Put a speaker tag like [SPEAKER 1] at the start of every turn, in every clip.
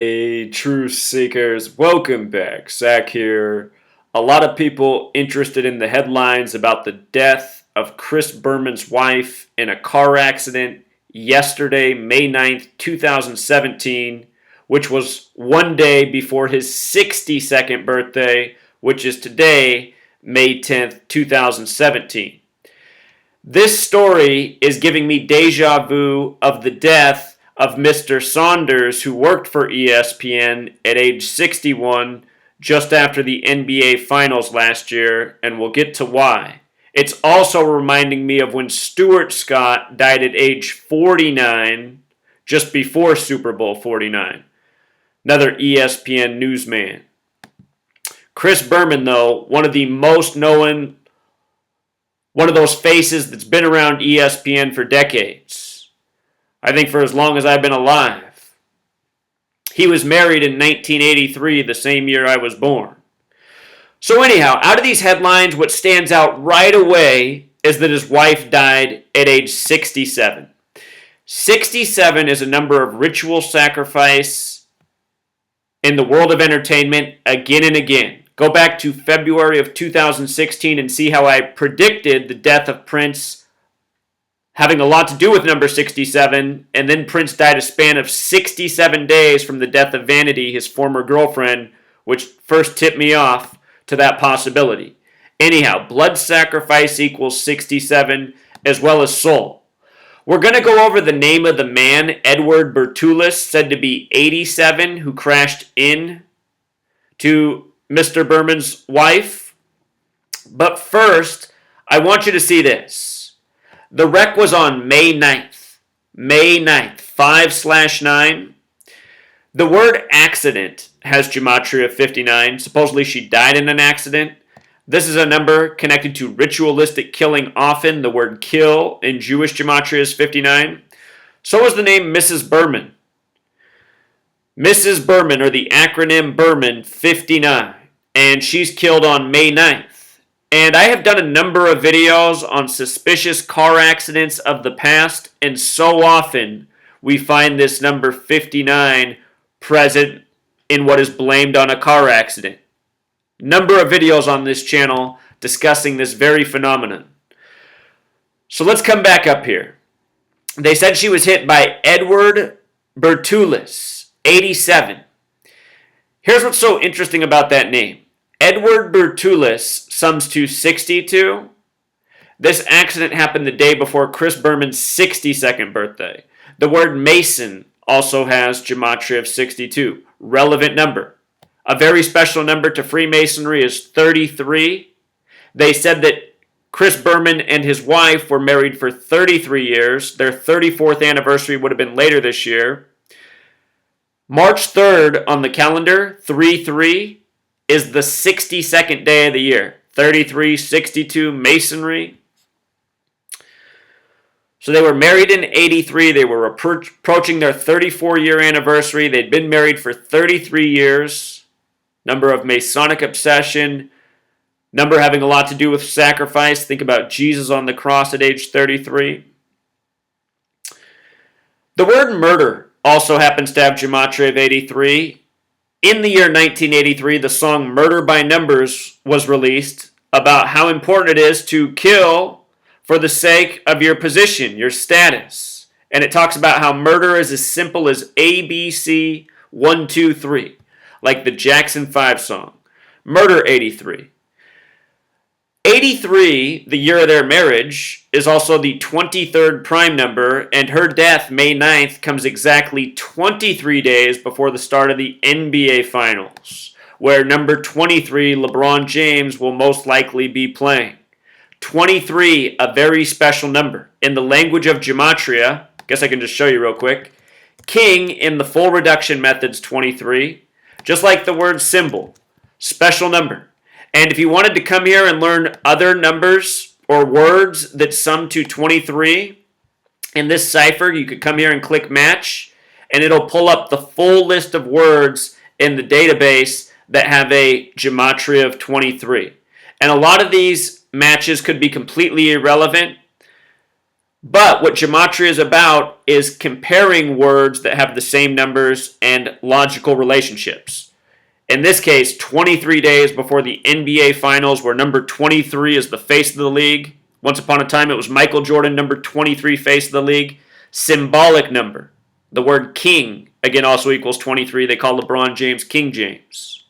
[SPEAKER 1] Hey, truth seekers, welcome back. Zach here. A lot of people interested in the headlines about the death of Chris Berman's wife in a car accident yesterday, May 9th, 2017, which was one day before his 62nd birthday, which is today, May 10th, 2017. This story is giving me deja vu of the death of Mr. Saunders, who worked for ESPN at age 61 just after the NBA Finals last year, and we'll get to why. It's also reminding me of when Stuart Scott died at age 49, just before Super Bowl 49. Another ESPN newsman. Chris Berman, though, one of the most known, one of those faces that's been around ESPN for decades. I think for as long as I've been alive. He was married in 1983, the same year I was born. So anyhow, out of these headlines, what stands out right away is that his wife died at age 67. 67 is a number of ritual sacrifice in the world of entertainment again and again. Go back to February of 2016 and see how I predicted the death of Prince having a lot to do with number 67, and then Prince died a span of 67 days from the death of Vanity, his former girlfriend, which first tipped me off to that possibility. Anyhow, blood sacrifice equals 67, as well as soul. We're going to go over the name of the man, Edward Bertulis, said to be 87, who crashed in to Mr. Berman's wife. But first, I want you to see this. The wreck was on May 9th. May 9th, 5/9. The word accident has gematria 59. Supposedly she died in an accident. This is a number connected to ritualistic killing often. The word kill in Jewish gematria is 59. So is the name Mrs. Berman. Mrs. Berman, or the acronym Berman, 59. And she's killed on May 9th. And I have done a number of videos on suspicious car accidents of the past, and so often we find this number 59 present in what is blamed on a car accident. Number of videos on this channel discussing this very phenomenon. So let's come back up here. They said she was hit by Edward Bertulis, 87. Here's what's so interesting about that name. Edward Bertulis sums to 62. This accident happened the day before Chris Berman's 62nd birthday. The word Mason also has gematria of 62. Relevant number. A very special number to Freemasonry is 33. They said that Chris Berman and his wife were married for 33 years. Their 34th anniversary would have been later this year. March 3rd on the calendar, 3-3, is the 62nd day of the year. 33, 62, Masonry. So they were married in 83. They were approaching their 34-year anniversary. They'd been married for 33 years. Number of Masonic obsession. Number having a lot to do with sacrifice. Think about Jesus on the cross at age 33. The word murder also happens to have gematria of 83. In the year 1983, the song Murder by Numbers was released about how important it is to kill for the sake of your position, your status. And it talks about how murder is as simple as ABC 1, 2, 3, like the Jackson 5 song. Murder 83. 83, the year of their marriage, is also the 23rd prime number, and her death, May 9th, comes exactly 23 days before the start of the NBA Finals, where number 23, LeBron James, will most likely be playing. 23, a very special number. In the language of gematria, I guess I can just show you real quick, king in the full reduction method's 23, just like the word symbol, special number. And if you wanted to come here and learn other numbers or words that sum to 23 in this cipher, you could come here and click match, and it'll pull up the full list of words in the database that have a gematria of 23. And a lot of these matches could be completely irrelevant, But what gematria is about is comparing words that have the same numbers and logical relationships. In this case, 23 days before the NBA Finals, where number 23 is the face of the league. Once upon a time, it was Michael Jordan, number 23, face of the league. Symbolic number. The word king, again, also equals 23. They call LeBron James King James.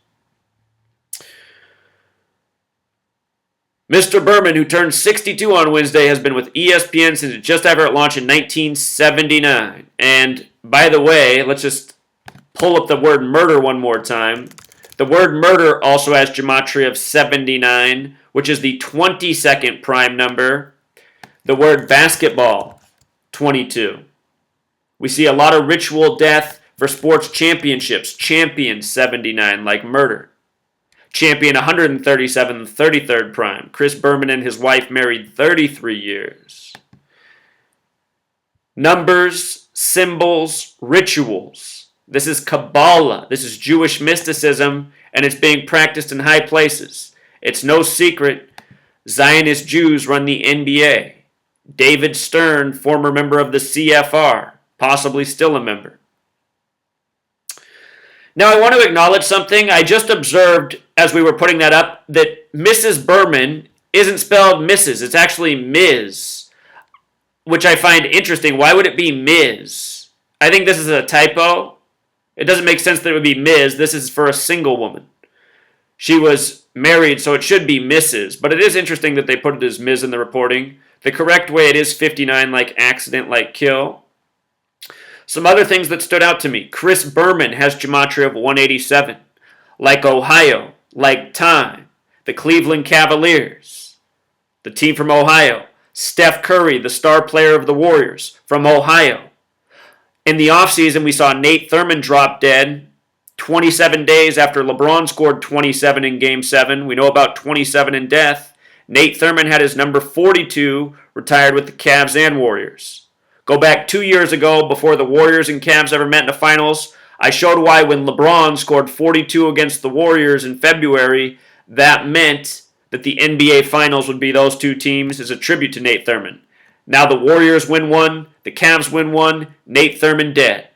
[SPEAKER 1] Mr. Berman, who turned 62 on Wednesday, has been with ESPN since just after it launched in 1979. And by the way, let's just pull up the word murder one more time. The word murder also has gematria of 79, which is the 22nd prime number. The word basketball, 22. We see a lot of ritual death for sports championships. Champion, 79, like murder. Champion 137, the 33rd prime. Chris Berman and his wife married 33 years. Numbers, symbols, rituals. This is Kabbalah. This is Jewish mysticism, and it's being practiced in high places. It's no secret. Zionist Jews run the NBA. David Stern, former member of the CFR, possibly still a member. Now, I want to acknowledge something. I just observed as we were putting that up that Mrs. Berman isn't spelled Mrs. It's actually Ms., which I find interesting. Why would it be Ms.? I think this is a typo. It doesn't make sense that it would be Ms. This is for a single woman. She was married, so it should be Mrs., but it is interesting that they put it as Ms. in the reporting. The correct way, it is 59, like accident, like kill. Some other things that stood out to me. Chris Berman has gematria of 187. Like Ohio, like time. The Cleveland Cavaliers, the team from Ohio. Steph Curry, the star player of the Warriors, from Ohio. In the offseason, we saw Nate Thurmond drop dead 27 days after LeBron scored 27 in Game 7. We know about 27 in death. Nate Thurmond had his number 42 retired with the Cavs and Warriors. Go back 2 years ago, before the Warriors and Cavs ever met in the finals, I showed why when LeBron scored 42 against the Warriors in February, that meant that the NBA Finals would be those two teams as a tribute to Nate Thurmond. Now the Warriors win one, the Cavs win one, Nate Thurmond dead.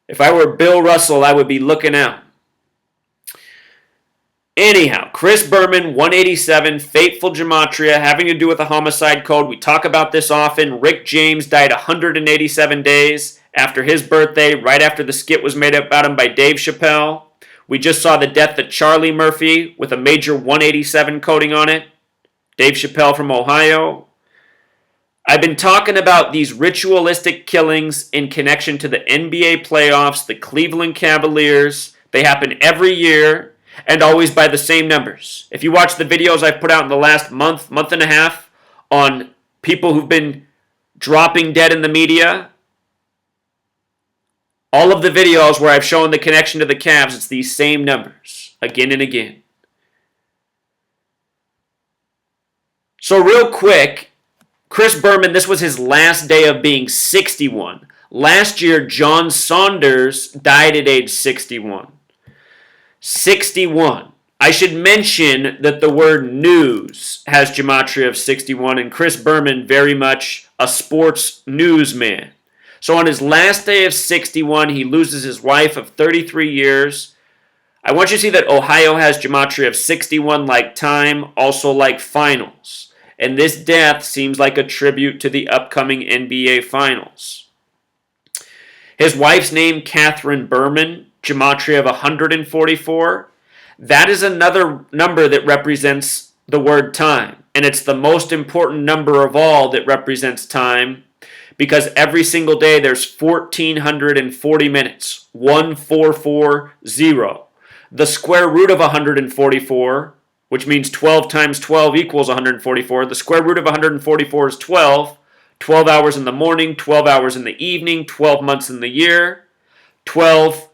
[SPEAKER 1] If I were Bill Russell, I would be looking out. Anyhow, Chris Berman, 187, fateful gematria, having to do with the homicide code. We talk about this often. Rick James died 187 days after his birthday, right after the skit was made about him by Dave Chappelle. We just saw the death of Charlie Murphy with a major 187 coding on it. Dave Chappelle from Ohio. I've been talking about these ritualistic killings in connection to the NBA playoffs, the Cleveland Cavaliers. They happen every year. And always by the same numbers. If you watch the videos I've put out in the last month and a half on people who've been dropping dead in the media, all of the videos where I've shown the connection to the Cavs, it's these same numbers, again and again. So real quick, Chris Berman, this was his last day of being 61. Last year, John Saunders died at age 61. 61. I should mention that the word news has gematria of 61, and Chris Berman very much a sports newsman. So on his last day of 61, he loses his wife of 33 years. I want you to see that Ohio has gematria of 61 like time, also like finals. And this death seems like a tribute to the upcoming NBA Finals. His wife's name, Catherine Berman, gematria of 144. That is another number that represents the word time. And it's the most important number of all that represents time because every single day there's 1,440 minutes. 1440. The square root of 144, which means 12 times 12 equals 144. The square root of 144 is 12. 12 hours in the morning, 12 hours in the evening, 12 months in the year. 12,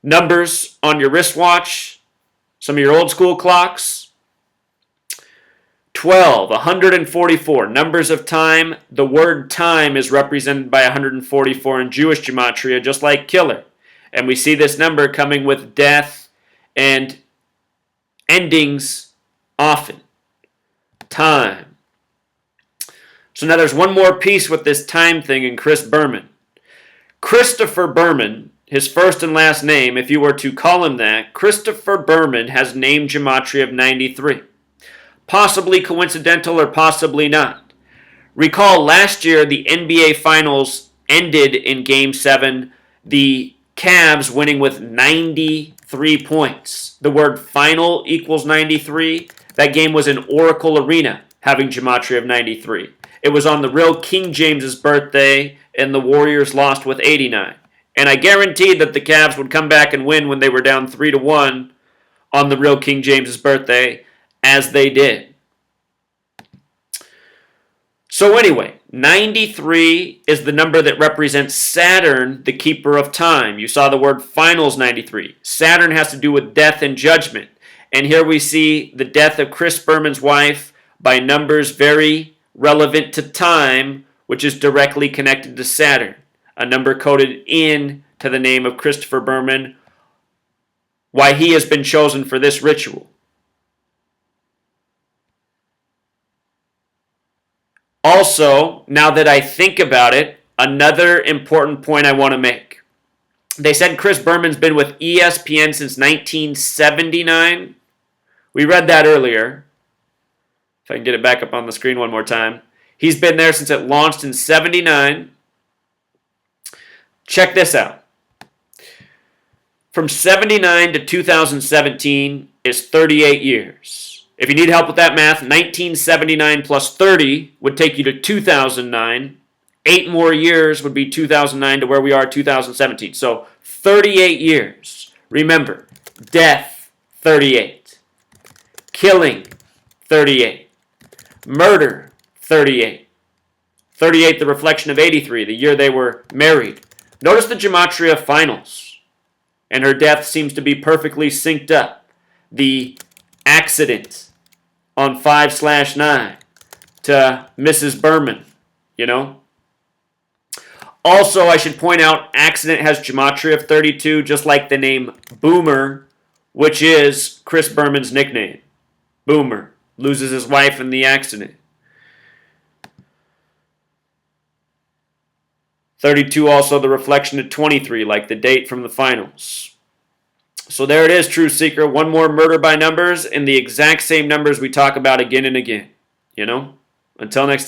[SPEAKER 1] numbers on your wristwatch, some of your old school clocks. 12, 144, numbers of time. The word time is represented by 144 in Jewish gematria, just like killer. And we see this number coming with death and endings often. Time. So now there's one more piece with this time thing in Chris Berman. Christopher Berman, his first and last name, if you were to call him that, Christopher Berman has name gematria of 93. Possibly coincidental or possibly not. Recall last year the NBA Finals ended in Game 7, the Cavs winning with 93 points. The word final equals 93. That game was in Oracle Arena, having gematria of 93. It was on the real King James's birthday, and the Warriors lost with 89. And I guaranteed that the Cavs would come back and win when they were down 3-1 on the real King James's birthday, as they did. So anyway, 93 is the number that represents Saturn, the keeper of time. You saw the word finals 93. Saturn has to do with death and judgment. And here we see the death of Chris Berman's wife by numbers very relevant to time, which is directly connected to Saturn. A number coded in to the name of Christopher Berman, why he has been chosen for this ritual. Also, now that I think about it, another important point I want to make. They said Chris Berman's been with ESPN since 1979. We read that earlier. If I can get it back up on the screen one more time. He's been there since it launched in 79. Check this out. From 79 to 2017 is 38 years. If you need help with that math, 1979 plus 30 would take you to 2009. 8 more years would be 2009 to where we are 2017. So 38 years. Remember, death, 38. Killing, 38. Murder, 38. 38, the reflection of 83, the year they were married. Notice the gematria of finals. And her death seems to be perfectly synced up. The accident on 5/9 to Mrs. Berman, you know. Also, I should point out, accident has gematria of 32, just like the name Boomer, which is Chris Berman's nickname. Boomer. Loses his wife in the accident. 32 also the reflection of 23, like the date from the finals. So there it is, True Seeker. One more murder by numbers and the exact same numbers we talk about again and again. You know? Until next time.